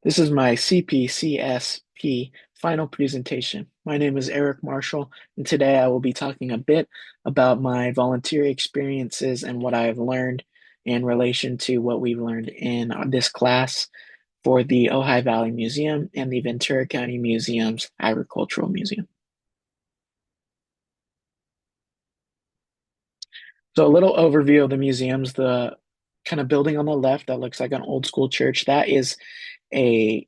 This is my CPCSP final presentation. My name is Eric Marshall, and today I will be talking a bit about my volunteer experiences and what I have learned in relation to what we've learned in this class for the Ojai Valley Museum and the Ventura County Museum's Agricultural Museum. So a little overview of the museums, the kind of building on the left that looks like an old school church, that is a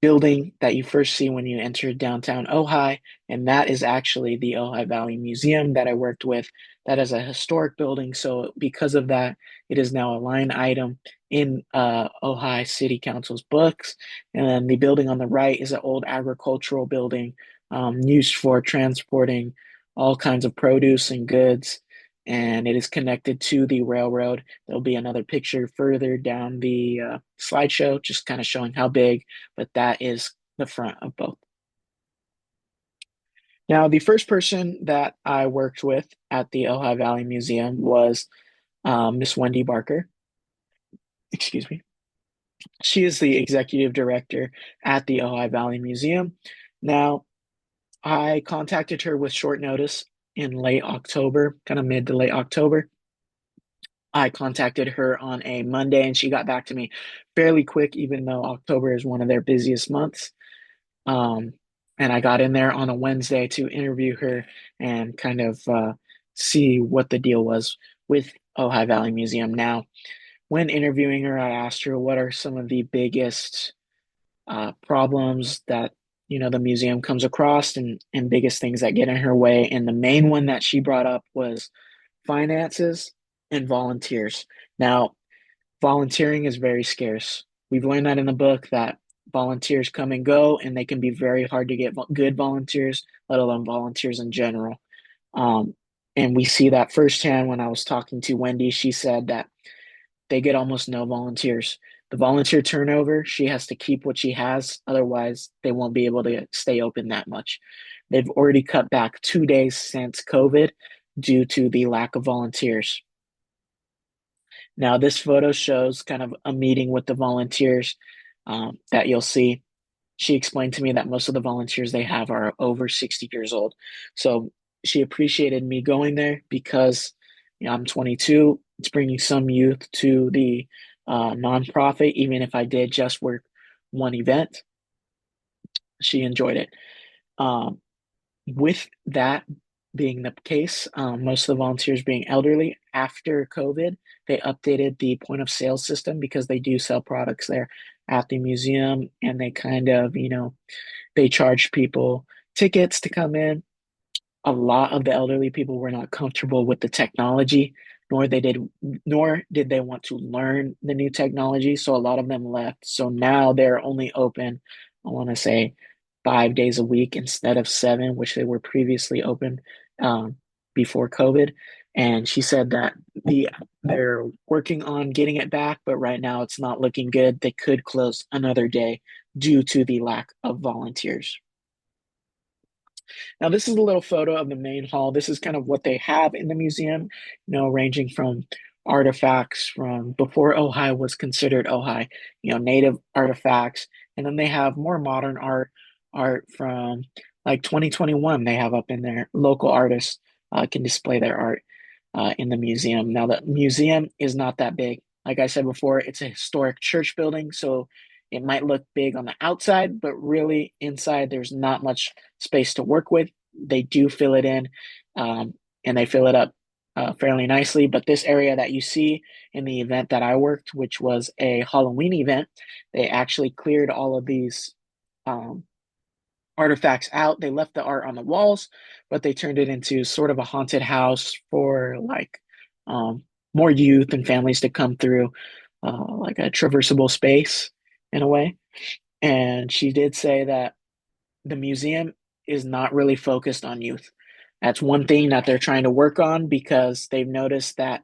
building that you first see when you enter downtown Ojai, and that is actually the Ojai Valley Museum that I worked with. That is a historic building, so because of that, it is now a line item in Ojai City Council's books. And then the building on the right is an old agricultural building used for transporting all kinds of produce and goods, and it is connected to the railroad. There'll be another picture further down the slideshow, just kind of showing how big, but that is the front of both. Now, the first person that I worked with at the Ojai Valley Museum was Miss Wendy Barker. Excuse me. She is the executive director at the Ojai Valley Museum. Now, I contacted her with short notice in late October, kind of mid to late October. I contacted her on a Monday and she got back to me fairly quick, even though October is one of their busiest months. Um, and I got in there on a Wednesday to interview her and kind of see what the deal was with Ojai Valley Museum. Now, when interviewing her, I asked her what are some of the biggest problems that the museum comes across and biggest things that get in her way. And the main one that she brought up was finances and volunteers. Now, volunteering is very scarce. We've learned that in the book that volunteers come and go, and they can be very hard to get good volunteers, let alone volunteers in general. Um, and we see that firsthand when I was talking to Wendy. She said that they get almost no volunteers. The volunteer turnover, she has to keep what she has, otherwise, they won't be able to stay open that much. They've already cut back 2 days since COVID due to the lack of volunteers. Now, this photo shows kind of a meeting with the volunteers that you'll see. She explained to me that most of the volunteers they have are over 60 years old. So she appreciated me going there because I'm 22. It's bringing some youth to the nonprofit, even if I did just work one event. She enjoyed it. Um, with that being the case, most of the volunteers being elderly, after COVID, they updated the point of sale system because they do sell products there at the museum, and they kind of, they charge people tickets to come in. A lot of the elderly people were not comfortable with the technology, nor did they want to learn the new technology. So a lot of them left. So now they're only open, I want to say, 5 days a week instead of seven, which they were previously open um, before COVID. And she said that they're working on getting it back, but right now it's not looking good. They could close another day due to the lack of volunteers. Now, this is a little photo of the main hall. This is kind of what they have in the museum, ranging from artifacts from before Ojai was considered Ojai, native artifacts. And then they have more modern art from like 2021. They have up in there. Local artists can display their art in the museum. Now, the museum is not that big. Like I said before, it's a historic church building, so it might look big on the outside, but really inside, there's not much space to work with. They do fill it in, and they fill it up fairly nicely. But this area that you see in the event that I worked, which was a Halloween event, they actually cleared all of these um, artifacts out. They left the art on the walls, but they turned it into sort of a haunted house for like um, more youth and families to come through, like a traversable space in a way. And she did say that the museum is not really focused on youth. That's one thing that they're trying to work on because they've noticed that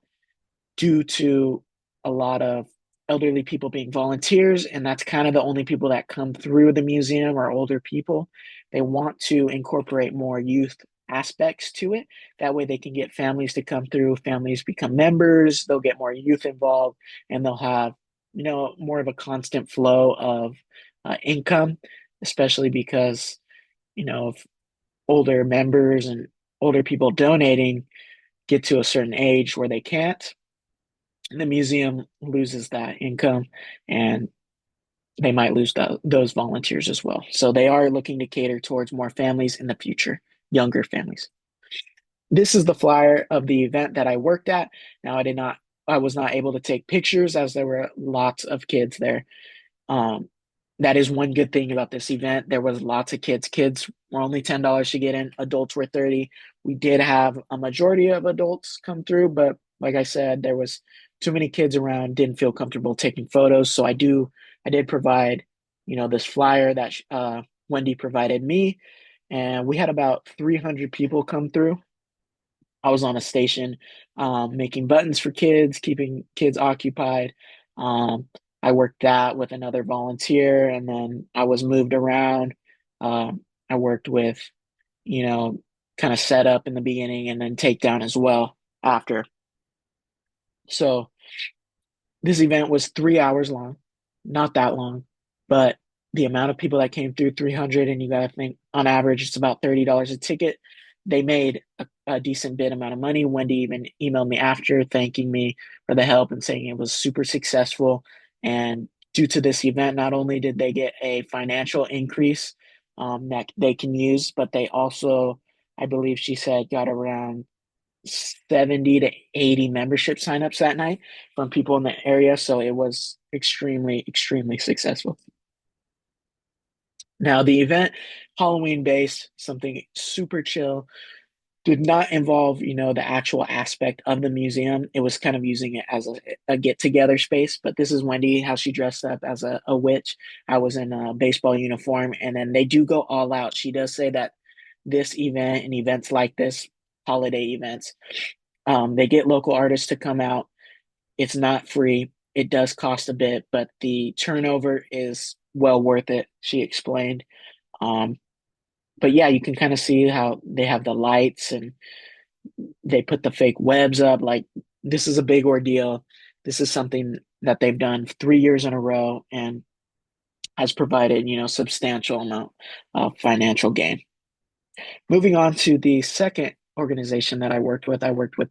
due to a lot of elderly people being volunteers, and that's kind of the only people that come through the museum are older people. They want to incorporate more youth aspects to it. That way they can get families to come through, families become members, they'll get more youth involved, and they'll have more of a constant flow of income, especially because, of older members and older people donating get to a certain age where they can't, the museum loses that income and they might lose those volunteers as well. So they are looking to cater towards more families in the future, younger families. This is the flyer of the event that I worked at. Now, I was not able to take pictures as there were lots of kids there. Um, that is one good thing about this event. There was lots of kids. Kids were only $10 to get in. Adults were 30. We did have a majority of adults come through, but like I said, there was too many kids around. Didn't feel comfortable taking photos, so I did provide, this flyer that Wendy provided me, and we had about 300 people come through. I was on a station making buttons for kids, keeping kids occupied. Um, I worked that with another volunteer, and then I was moved around. I worked with, you know, kind of set up in the beginning and then takedown as well after. So this event was 3 hours long, not that long, but the amount of people that came through 300, and you got to think on average, it's about $30 a ticket. They made a decent bit amount of money. Wendy even emailed me after thanking me for the help and saying it was super successful. And due to this event, not only did they get a financial increase that they can use, but they also, I believe she said, got around 70 to 80 membership signups that night from people in the area. So it was extremely, extremely successful. Now, the event, Halloween based, something super chill, did not involve, the actual aspect of the museum. It was kind of using it as a get together space. But this is Wendy, how she dressed up as a witch. I was in a baseball uniform, and then they do go all out. She does say that this event and events like this, holiday events, they get local artists to come out. It's not free. It does cost a bit, but the turnover is well worth it, she explained. Um, but yeah, you can kind of see how they have the lights and they put the fake webs up. Like, this is a big ordeal. This is something that they've done 3 years in a row and has provided, substantial amount of financial gain. Moving on to the second organization that I worked with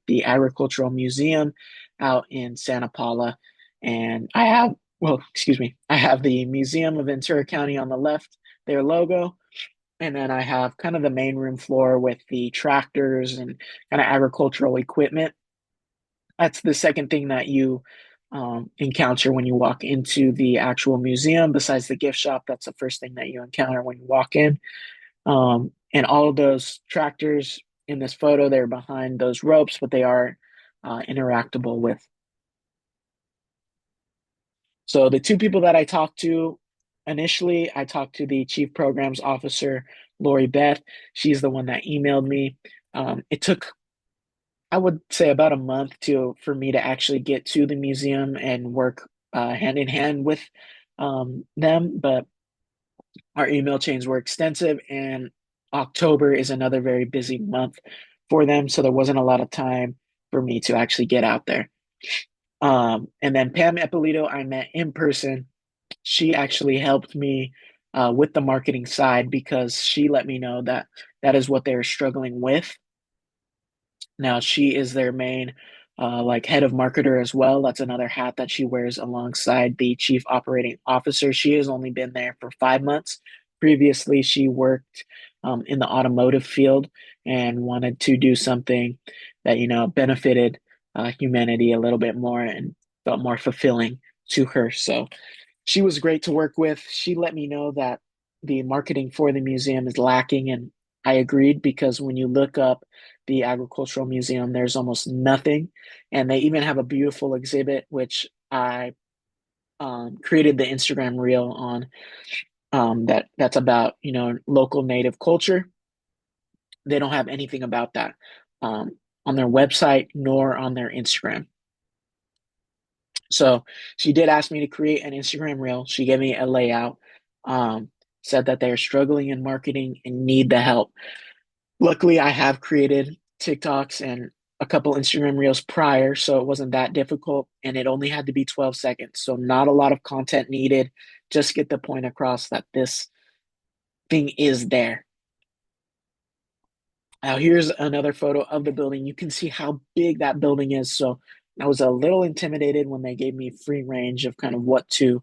the Agricultural Museum out in Santa Paula. And excuse me, I have the Museum of Ventura County on the left, their logo. And then I have kind of the main room floor with the tractors and kind of agricultural equipment. That's the second thing that you encounter when you walk into the actual museum, besides the gift shop. That's the first thing that you encounter when you walk in. And all of those tractors in this photo, they're behind those ropes, but they are interactable with. So the two people that I talked to initially, I talked to the chief programs officer, Lori Beth. She's the one that emailed me. It took, I would say, about a month for me to actually get to the museum and work hand in hand with them, but our email chains were extensive, and October is another very busy month for them. So there wasn't a lot of time for me to actually get out there. And then Pam Eppolito, I met in person. She actually helped me with the marketing side because she let me know that that is what they were struggling with. Now she is their main like head of marketer as well. That's another hat that she wears alongside the chief operating officer. She has only been there for 5 months. Previously, she worked in the automotive field and wanted to do something that benefited humanity a little bit more and felt more fulfilling to her. So she was great to work with. She let me know that the marketing for the museum is lacking, and I agreed because when you look up the agricultural museum, there's almost nothing, and they even have a beautiful exhibit which I created the Instagram reel on that's about local native culture. They don't have anything about that on their website nor on their Instagram. So she did ask me to create an Instagram reel. She gave me a layout, said that they're struggling in marketing and need the help. Luckily, I have created TikToks and a couple Instagram reels prior, so it wasn't that difficult, and it only had to be 12 seconds. So not a lot of content needed. Just get the point across that this thing is there. Now here's another photo of the building. You can see how big that building is. So I was a little intimidated when they gave me free range of kind of what to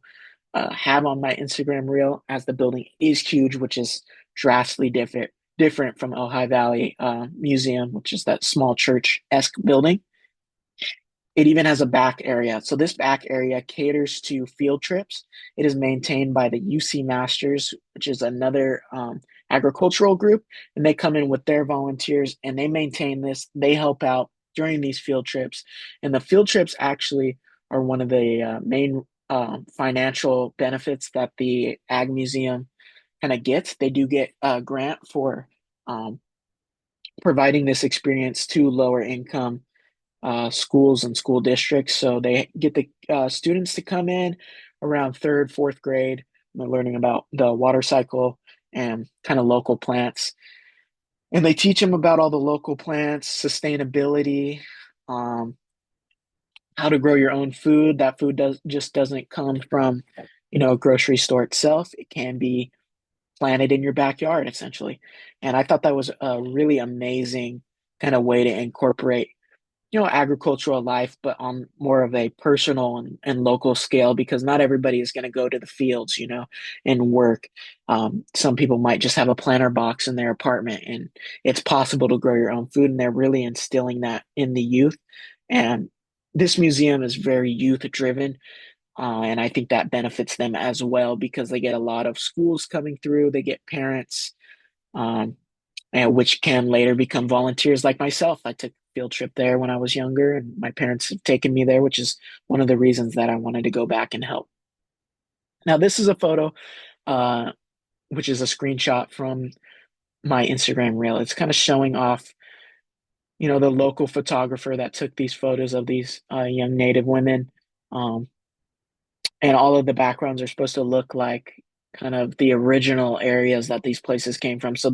have on my Instagram reel, as the building is huge, which is drastically different from Ojai Valley Museum, which is that small church-esque building. It even has a back area. So this back area caters to field trips. It is maintained by the UC Masters, which is another agricultural group, and they come in with their volunteers and they maintain this. They help out during these field trips, and the field trips actually are one of the main financial benefits that the Ag Museum kind of gets. They do get a grant for um, providing this experience to lower income schools and school districts. So they get the students to come in around third, fourth grade. They're learning about the water cycle and kind of local plants. And they teach them about all the local plants, sustainability, um, how to grow your own food. That food doesn't come from, a grocery store itself. It can be planted in your backyard, essentially. And I thought that was a really amazing kind of way to incorporate agricultural life, but on more of a personal and local scale, because not everybody is going to go to the fields, and work. Some people might just have a planter box in their apartment, and it's possible to grow your own food, and they're really instilling that in the youth. And this museum is very youth driven. And I think that benefits them as well because they get a lot of schools coming through, they get parents, um, and which can later become volunteers like myself. I took a field trip there when I was younger, and my parents have taken me there, which is one of the reasons that I wanted to go back and help. Now, this is a photo, uh, which is a screenshot from my Instagram reel. It's kind of showing off, the local photographer that took these photos of these young Native women. Um, and all of the backgrounds are supposed to look like kind of the original areas that these places came from. So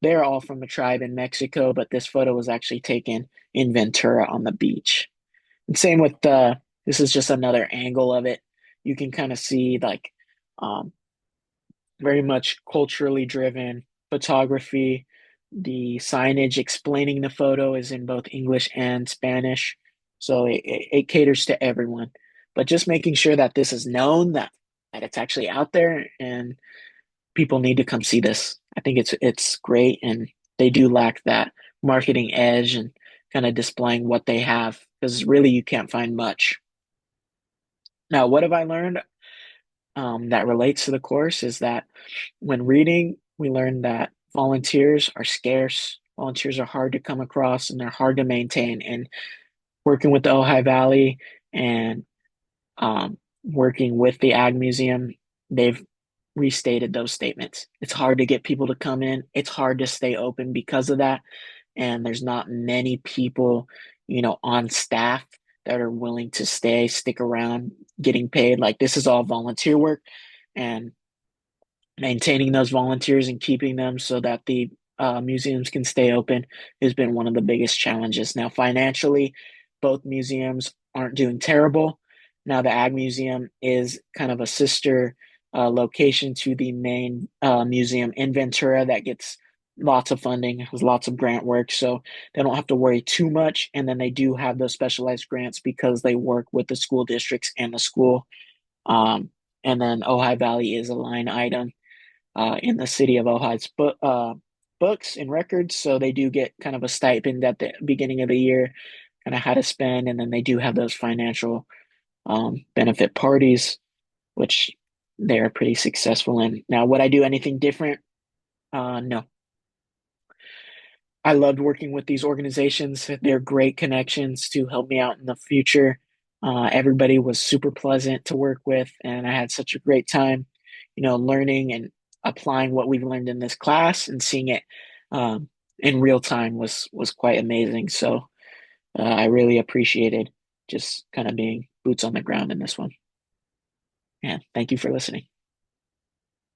they're all from a tribe in Mexico, but this photo was actually taken in Ventura on the beach. And same with this is just another angle of it. You can kind of see like um, very much culturally driven photography. The signage explaining the photo is in both English and Spanish, so it caters to everyone. But just making sure that this is known, that it's actually out there, and people need to come see this. I think it's great, and they do lack that marketing edge and kind of displaying what they have, because really you can't find much. Now, what have I learned that relates to the course is that when reading, we learned that volunteers are scarce. Volunteers are hard to come across and they're hard to maintain. And working with the Ojai Valley and working with the Ag Museum, they've restated those statements. It's hard to get people to come in. It's hard to stay open because of that. And there's not many people, on staff that are willing to stick around, getting paid. Like this is all volunteer work, and maintaining those volunteers and keeping them so that the museums can stay open has been one of the biggest challenges. Now, financially, both museums aren't doing terrible. Now, the Ag Museum is kind of a sister location to the main museum in Ventura that gets lots of funding, has lots of grant work, so they don't have to worry too much. And then they do have those specialized grants because they work with the school districts and the school. Um, and then Ojai Valley is a line item in the city of Ojai's books and records. So they do get kind of a stipend at the beginning of the year, kind of how to spend. And then they do have those financial benefit parties, which they are pretty successful in. Now, would I do anything different? No. I loved working with these organizations. They're great connections to help me out in the future. Everybody was super pleasant to work with, and I had such a great time, learning and applying what we've learned in this class and seeing it um, in real time was quite amazing. So I really appreciated just kind of being boots on the ground in this one. And thank you for listening.